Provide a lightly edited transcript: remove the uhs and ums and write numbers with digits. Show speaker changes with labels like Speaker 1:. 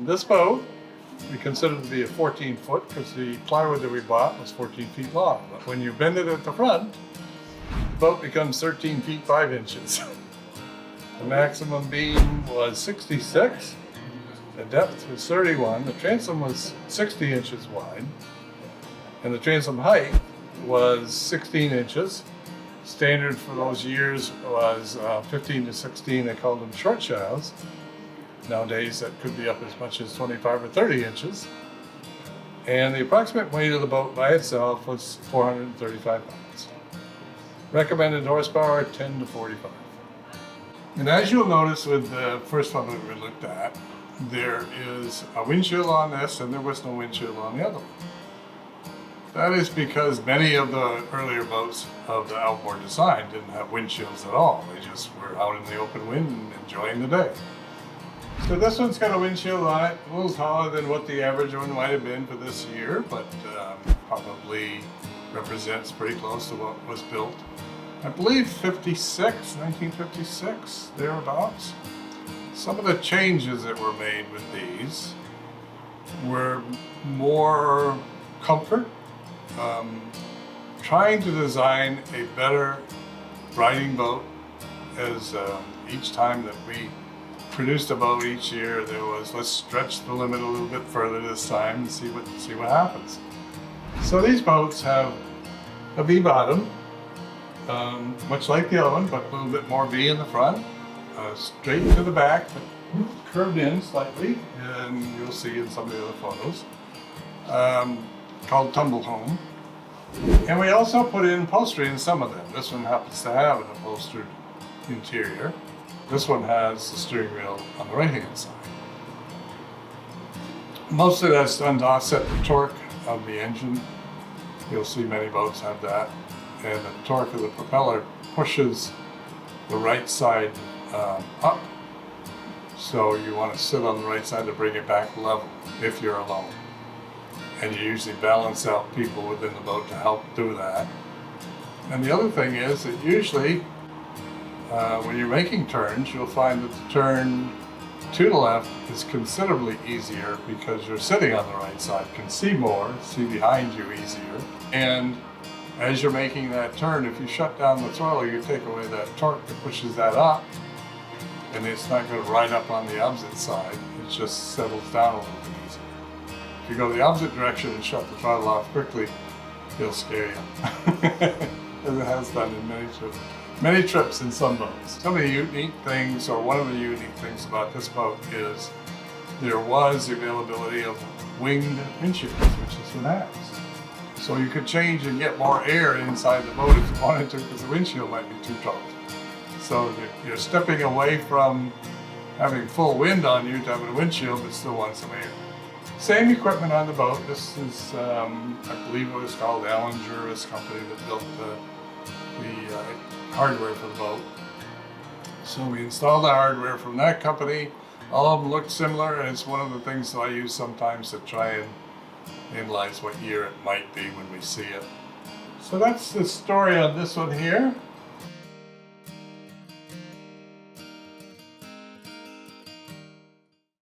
Speaker 1: This boat we considered to be a 14 foot because the plywood that we bought was 14 feet long. But when you bend it at the front, the boat becomes 13 feet 5 inches. The maximum beam was 66, the depth was 31, the transom was 60 inches wide, and the transom height was 16 inches. Standard for those years was 15 to 16, they called them short shrouds. Nowadays that could be up as much as 25 or 30 inches. And the approximate weight of the boat by itself was 435 pounds. Recommended horsepower 10 to 45. And as you'll notice with the first one that we looked at, there is a windshield on this and there was no windshield on the other one. That is because many of the earlier boats of the outboard design didn't have windshields at all. They just were out in the open wind and enjoying the day. So this one's got a windshield on it, a little taller than what the average one might have been for this year, but probably represents pretty close to what was built. I believe 1956, thereabouts. Some of the changes that were made with these were more comfort, trying to design a better riding boat. As each time that we produced a boat each year, there was, let's stretch the limit a little bit further this time and see what happens. So these boats have a V bottom, much like the other one, but a little bit more V in the front, straight to the back, but curved in slightly, and you'll see in some of the other photos, called tumble home. And we also put in upholstery in some of them. This one happens to have an upholstered interior. This one has the steering wheel on the right-hand side. Mostly that's done to offset the torque of the engine. You'll see many boats have that. And the torque of the propeller pushes the right side up. So you want to sit on the right side to bring it back level if you're alone. And you usually balance out people within the boat to help do that. And the other thing is that usually when you're making turns, you'll find that the turn to the left is considerably easier because you're sitting on the right side, can see more, see behind you easier. And as you're making that turn, if you shut down the throttle, you take away that torque that pushes that up, and it's not going to ride up on the opposite side. It just settles down a little bit easier. If you go the opposite direction and shut the throttle off quickly, it'll scare you, as it has done in many trips in some boats. Some of the unique things, or one of the unique things about this boat is there was the availability of winged windshields, which this one has. So you could change and get more air inside the boat if you wanted to, because the windshield might be too tall. So you're stepping away from having full wind on you to having a windshield, but still want some air. Same equipment on the boat. This is, I believe it was called Allen Juris Company that built the hardware for the boat. So we installed the hardware from that company. All of them looked similar, and it's one of the things that I use sometimes to try and analyze what year it might be when we see it. So that's the story on this one here.